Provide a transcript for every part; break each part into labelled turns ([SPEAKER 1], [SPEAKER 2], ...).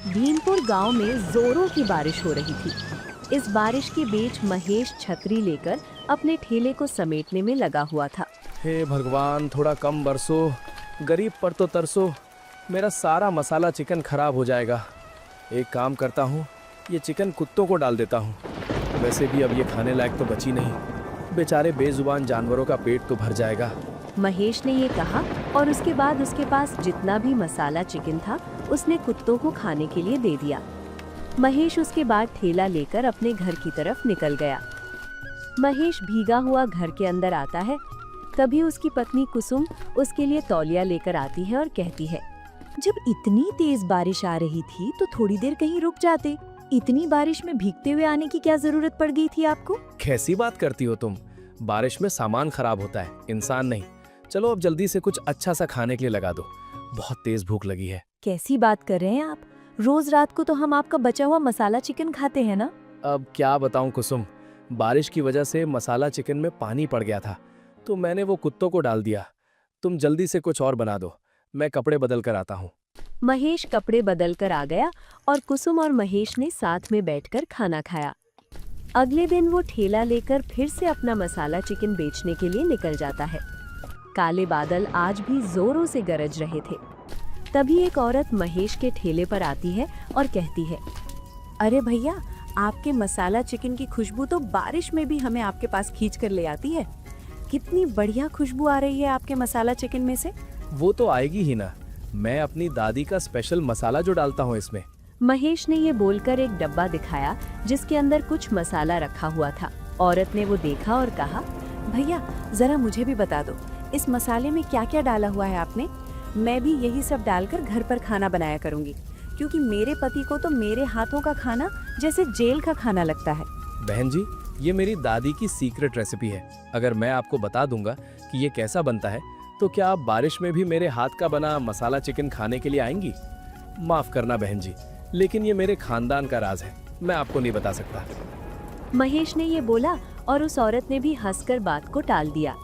[SPEAKER 1] भीमपुर गांव में जोरों की बारिश हो रही थी। इस बारिश के बीच महेश छतरी लेकर अपने ठेले को समेटने में लगा हुआ था।
[SPEAKER 2] हे भगवान, थोड़ा कम बरसो, गरीब पर तो तरसो। मेरा सारा मसाला चिकन खराब हो जाएगा। एक काम करता हूँ, ये चिकन कुत्तों को डाल देता हूँ। वैसे भी अब ये खाने लायक तो बची नहीं। बेचारे बेजुबान जानवरों का पेट तो भर जाएगा।
[SPEAKER 1] महेश ने ये कहा और उसके बाद उसके पास जितना भी मसाला चिकन था उसने कुत्तों को खाने के लिए दे दिया। महेश उसके बाद ठेला लेकर अपने घर की तरफ निकल गया। महेश भीगा हुआ घर के अंदर आता है। तभी उसकी पत्नी कुसुम उसके लिए तौलिया लेकर आती है और कहती है,
[SPEAKER 3] जब इतनी तेज बारिश आ रही थी तो थोड़ी देर कहीं रुक जाते। इतनी बारिश में भीगते हुए आने की क्या जरूरत पड़ गई थी आपको?
[SPEAKER 2] कैसी बात करती हो तुम? बारिश में सामान खराब होता है, इंसान नहीं। चलो अब जल्दी से कुछ अच्छा सा खाने के लिए लगा दो, बहुत तेज भूख लगी है।
[SPEAKER 3] कैसी बात कर रहे हैं आप? रोज रात को तो हम आपका बचा हुआ मसाला चिकन खाते हैं ना।
[SPEAKER 2] अब क्या बताऊं कुसुम, बारिश की वजह से मसाला चिकन में पानी पड़ गया था तो मैंने वो कुत्तों को डाल दिया। तुम जल्दी से कुछ और बना दो, मैं कपड़े बदल कर आता हूँ।
[SPEAKER 1] महेश कपड़े बदल कर आ गया और कुसुम और महेश ने साथ में बैठकर खाना खाया। अगले दिन वो ठेला लेकर फिर से अपना मसाला चिकन बेचने के लिए निकल जाता है। काले बादल आज भी जोरों से गरज रहे थे। तभी एक औरत महेश के ठेले पर आती है और कहती है,
[SPEAKER 3] अरे भैया, आपके मसाला चिकन की खुशबू तो बारिश में भी हमें आपके पास खींच कर ले आती है। कितनी बढ़िया खुशबू आ रही है आपके मसाला चिकन में से।
[SPEAKER 2] वो तो आएगी ही ना, मैं अपनी दादी का स्पेशल मसाला जो डालता हूँ इसमें।
[SPEAKER 1] महेश ने ये बोलकर एक डब्बा दिखाया जिसके अंदर कुछ मसाला रखा हुआ था। औरत ने वो देखा और कहा,
[SPEAKER 3] भैया जरा मुझे भी बता दो, इस मसाले में क्या क्या डाला हुआ है आपने? मैं भी यही सब डालकर घर पर खाना बनाया करूंगी, क्योंकि मेरे पति को तो मेरे हाथों का खाना जैसे जेल का खाना लगता है।
[SPEAKER 2] बहन जी, ये मेरी दादी की सीक्रेट रेसिपी है। अगर मैं आपको बता दूंगा कि ये कैसा बनता है तो क्या आप बारिश में भी मेरे हाथ का बना मसाला चिकन खाने के लिए आएंगी? माफ करना बहन जी, लेकिन ये मेरे खानदान का राज है, मैं आपको नहीं बता सकता।
[SPEAKER 1] महेश ने ये बोला और उस औरत ने भी हंसकर बात को टाल दिया।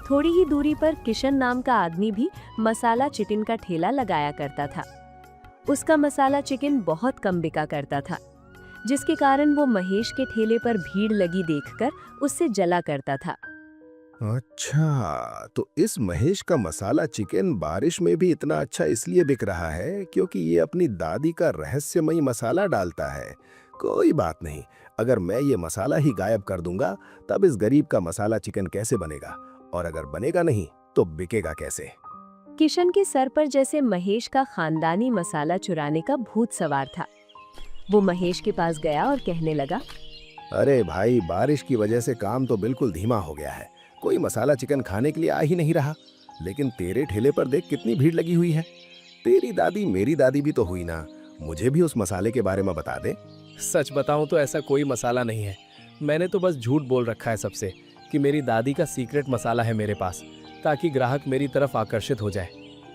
[SPEAKER 1] थोड़ी ही दूरी पर किशन नाम का आदमी भी मसाला चिकन का ठेला लगाया करता था। उसका मसाला चिकन बहुत कम बिका करता था, जिसके कारण वो महेश के ठेले पर भीड़ लगी देखकर उससे जला करता था।
[SPEAKER 4] अच्छा, तो इस महेश का मसाला चिकन बारिश में भी इतना अच्छा इसलिए बिक रहा है क्योंकि ये अपनी दादी का रहस्यमयी मसाला डालता है। कोई बात नहीं, अगर मैं ये मसाला ही गायब कर दूंगा तब इस गरीब का मसाला चिकन कैसे बनेगा, और अगर बनेगा नहीं तो बिकेगा कैसे?
[SPEAKER 1] किशन के सर पर जैसे महेश का खानदानी मसाला चुराने का भूत सवार था। वो महेश के पास गया और कहने लगा,
[SPEAKER 4] अरे भाई, बारिश की वजह से काम तो बिल्कुल धीमा हो गया है। कोई मसाला चिकन खाने के लिए आ ही नहीं रहा। लेकिन तेरे ठेले पर देख कितनी भीड़ लगी हुई है। तेरी दादी मेरी दादी भी तो हुई ना, मुझे भी उस मसाले के बारे में बता दे।
[SPEAKER 2] सच बताऊं तो ऐसा कोई मसाला नहीं है। मैंने तो बस झूठ बोल रखा है सबसे कि मेरी दादी का सीक्रेट मसाला है मेरे पास, ताकि ग्राहक मेरी तरफ आकर्षित हो जाए।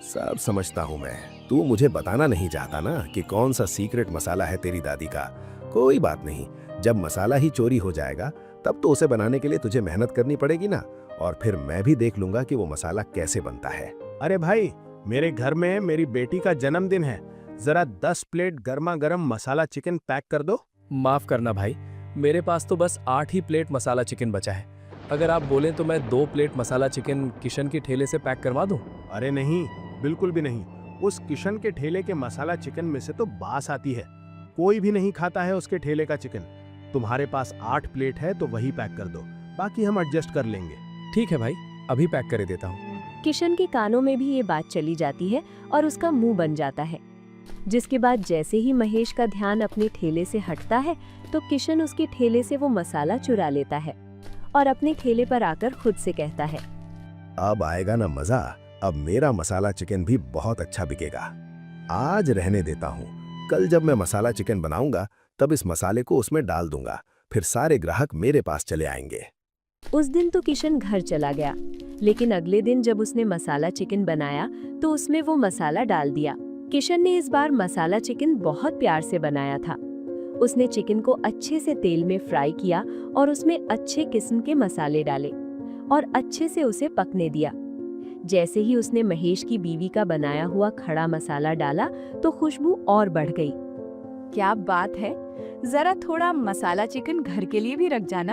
[SPEAKER 4] सब समझता हूँ मैं, तू मुझे बताना नहीं चाहता ना कि कौन सा सीक्रेट मसाला है तेरी दादी का। कोई बात नहीं, जब मसाला ही चोरी हो जाएगा तब तो उसे बनाने के लिए तुझे मेहनत करनी पड़ेगी ना, और फिर मैं भी देख लूंगा कि वो मसाला कैसे बनता है।
[SPEAKER 5] अरे भाई, मेरे घर में मेरी बेटी का जन्मदिन है, जरा 10 प्लेट गर्मा गर्म मसाला चिकन पैक कर दो।
[SPEAKER 2] माफ करना भाई, मेरे पास तो बस 8 ही प्लेट मसाला चिकन बचा है। अगर आप बोलें तो मैं 2 प्लेट मसाला चिकन किशन के ठेले से पैक करवा दूं।
[SPEAKER 5] अरे नहीं, बिल्कुल भी नहीं। उस किशन के ठेले के मसाला चिकन में से तो बास आती है। कोई भी नहीं खाता है उसके ठेले का चिकन। तुम्हारे पास 8 प्लेट है तो वही पैक कर दो, बाकी हम एडजस्ट कर लेंगे।
[SPEAKER 2] ठीक है भाई, अभी पैक कर देता हूँ।
[SPEAKER 1] किशन के कानों में भी ये बात चली जाती है और उसका मुंह बन जाता है। जिसके बाद जैसे ही महेश का ध्यान अपने ठेले से हटता है तो किशन उसके ठेले से वो मसाला चुरा लेता है और अपने ठेले पर आकर खुद से कहता है,
[SPEAKER 4] अब आएगा ना मजा। अब मेरा मसाला चिकन भी बहुत अच्छा बिकेगा। आज रहने देता हूँ, कल जब मैं मसाला चिकन बनाऊंगा तब इस मसाले को उसमें डाल दूंगा, फिर सारे ग्राहक मेरे पास चले आएंगे।
[SPEAKER 1] उस दिन तो किशन घर चला गया, लेकिन अगले दिन जब उसने मसाला चिकन बनाया तो उसमें वो मसाला डाल दिया। किशन ने इस बार मसाला चिकन बहुत प्यार से बनाया था। उसने चिकन को अच्छे से तेल में फ्राई किया और उसमें अच्छे किस्म के मसाले डाले और अच्छे से उसे पकने दिया। जैसे ही उसने महेश की बीवी का बनाया हुआ खड़ा मसाला डाला तो खुशबू और बढ़ गई।
[SPEAKER 3] क्या बात है, जरा थोड़ा मसाला चिकन घर के लिए भी रख जाना।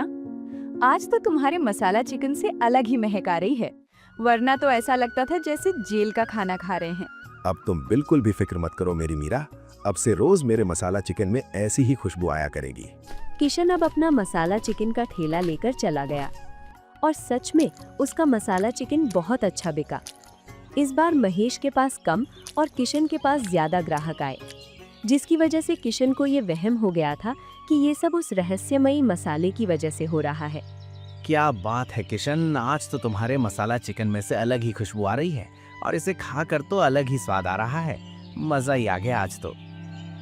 [SPEAKER 3] आज तो तुम्हारे मसाला चिकन से अलग ही महक आ रही है, वरना तो ऐसा लगता था जैसे जेल का खाना खा रहे हैं।
[SPEAKER 4] अब तुम बिल्कुल भी फिक्र मत करो मेरी मीरा, अब से रोज मेरे मसाला चिकन में ऐसी ही खुशबू आया करेगी।
[SPEAKER 1] किशन अब अपना मसाला चिकन का ठेला लेकर चला गया और सच में उसका मसाला चिकन बहुत अच्छा बिका। इस बार महेश के पास कम और किशन के पास ज्यादा ग्राहक आए, जिसकी वजह से किशन को ये वहम हो गया था कि ये सब उस रहस्यमयी मसाले की वजह से हो रहा है।
[SPEAKER 6] क्या बात है किशन, आज तो तुम्हारे मसाला चिकन में से अलग ही खुशबू आ रही है और इसे खाकर तो अलग ही स्वाद आ रहा है। मजा ही आ गया आज तो।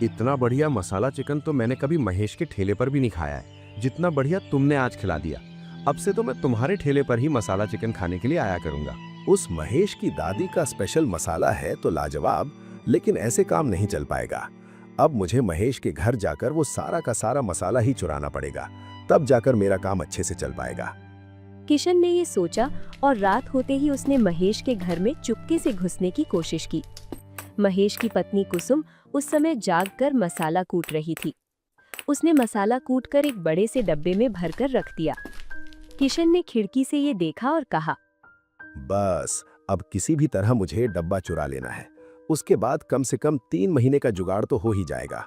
[SPEAKER 7] इतना बढ़िया मसाला चिकन तो मैंने कभी महेश के ठेले पर भी नहीं खाया है, जितना बढ़िया तुमने आज खिला दिया। अब से तो मैं तुम्हारे ठेले पर ही मसाला चिकन खाने के लिए आया करूंगा।
[SPEAKER 4] उस महेश की दादी का स्पेशल मसाला है तो लाजवाब, लेकिन ऐसे काम नहीं चल पाएगा। अब मुझे महेश के घर जाकर वो सारा का सारा मसाला ही चुराना पड़ेगा, तब जाकर मेरा काम अच्छे से चल पाएगा।
[SPEAKER 1] किशन ने ये सोचा और रात होते ही उसने महेश के घर में चुपके से घुसने की कोशिश की। महेश की पत्नी कुसुम उस समय जागकर मसाला कूट रही थी। उसने मसाला कूटकर एक बड़े से डब्बे में भरकर रख दिया। किशन ने खिड़की से ये देखा और कहा,
[SPEAKER 4] बस अब किसी भी तरह मुझे डब्बा चुरा लेना है। उसके बाद कम से कम 3 महीने का जुगाड़ तो हो ही जाएगा।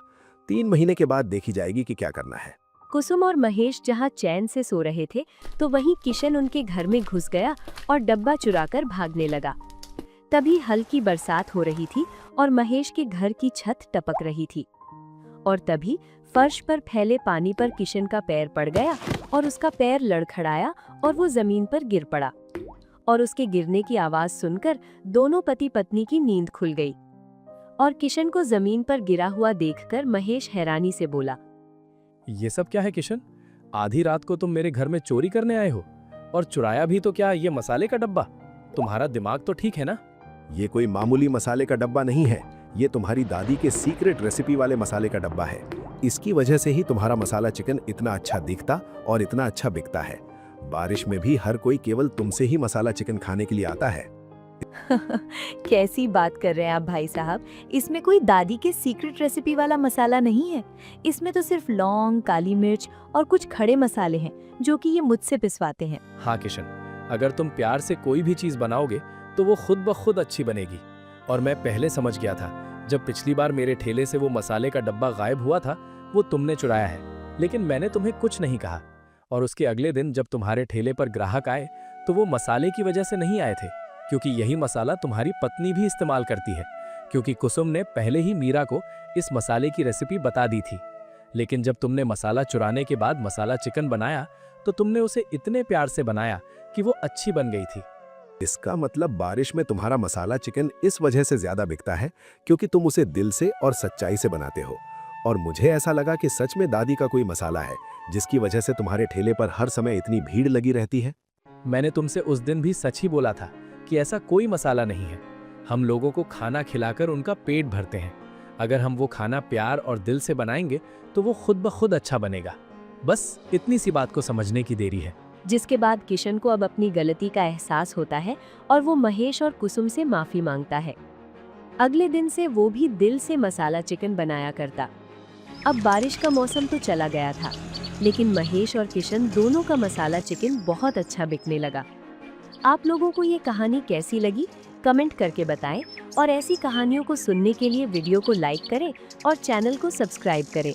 [SPEAKER 4] 3 महीने के बाद देखी जाएगी कि क्या करना है।
[SPEAKER 1] कुसुम और महेश जहाँ चैन से सो रहे थे तो वहीं किशन उनके घर में घुस गया और डब्बा चुराकर भागने लगा। तभी हल्की बरसात हो रही थी और महेश के घर की छत टपक रही थी और तभी फर्श पर फैले पानी पर किशन का पैर पड़ गया और उसका पैर लड़खड़ाया और वो जमीन पर गिर पड़ा। और उसके गिरने की आवाज सुनकर दोनों पति पत्नी की नींद खुल गई और किशन को जमीन पर गिरा हुआ देखकर महेश हैरानी से बोला,
[SPEAKER 2] ये सब क्या है किशन? आधी रात को तुम मेरे घर में चोरी करने आए हो और चुराया भी तो क्या ये मसाले का डब्बा? तुम्हारा दिमाग तो ठीक है ना?
[SPEAKER 4] ये कोई मामूली मसाले का डब्बा नहीं है, ये तुम्हारी दादी के सीक्रेट रेसिपी वाले मसाले का डब्बा है। इसकी वजह से ही तुम्हारा मसाला चिकन इतना अच्छा दिखता और इतना अच्छा बिकता है। बारिश में भी हर कोई केवल तुमसे ही मसाला चिकन खाने के लिए आता है।
[SPEAKER 3] कैसी बात कर रहे हैं आप भाई साहब, इसमें कोई दादी के सीक्रेट रेसिपी वाला मसाला नहीं है। इसमें तो सिर्फ लौंग, काली मिर्च और कुछ खड़े मसाले हैं जो कि ये मुझसे पिसवाते हैं।
[SPEAKER 2] हाँ किशन, अगर तुम प्यार से कोई भी चीज बनाओगे तो वो खुद ब खुद अच्छी बनेगी। और मैं पहले समझ गया था, जब पिछली बार मेरे ठेले से वो मसाले का डब्बा गायब हुआ था वो तुमने चुराया है, लेकिन मैंने तुम्हें कुछ नहीं कहा। और उसके अगले दिन जब तुम्हारे ठेले पर ग्राहक आए तो वो मसाले की वजह से नहीं आए थे, क्योंकि यही मसाला तुम्हारी पत्नी भी इस्तेमाल करती है, क्योंकि कुसुम ने पहले ही मीरा को इस मसाले की रेसिपी बता दी थी। लेकिन जब तुमने मसाला चुराने के बाद मसाला चिकन बनाया तो तुमने उसे इतने प्यार से बनाया कि वो अच्छी बन गई थी।
[SPEAKER 4] इसका मतलब बारिश में तुम्हारा मसाला चिकन इस वजह से ज्यादा बिकता है क्योंकि तुम उसे दिल से और सच्चाई से बनाते हो। और मुझे ऐसा लगा कि सच में दादी का कोई मसाला है जिसकी वजह से तुम्हारे ठेले पर हर समय इतनी भीड़ लगी रहती है।
[SPEAKER 2] मैंने तुमसे उस दिन भी सच ही बोला था कि ऐसा कोई मसाला नहीं है। हम लोगों को खाना खिलाकर उनका पेट भरते हैं। अगर हम वो खाना प्यार और दिल से बनाएंगे तो वो खुद ब खुद अच्छा बनेगा। बस इतनी सी बात को समझने की देरी है।
[SPEAKER 1] जिसके बाद किशन को अब अपनी गलती का एहसास होता है और वो महेश और कुसुम से माफी मांगता है। अगले दिन से वो भी दिल से मसाला चिकन बनाया करता। अब बारिश का मौसम तो चला गया था, लेकिन महेश और किशन दोनों का मसाला चिकन बहुत अच्छा बिकने लगा। आप लोगों को ये कहानी कैसी लगी कमेंट करके बताएं और ऐसी कहानियों को सुनने के लिए वीडियो को लाइक करें और चैनल को सब्सक्राइब करें।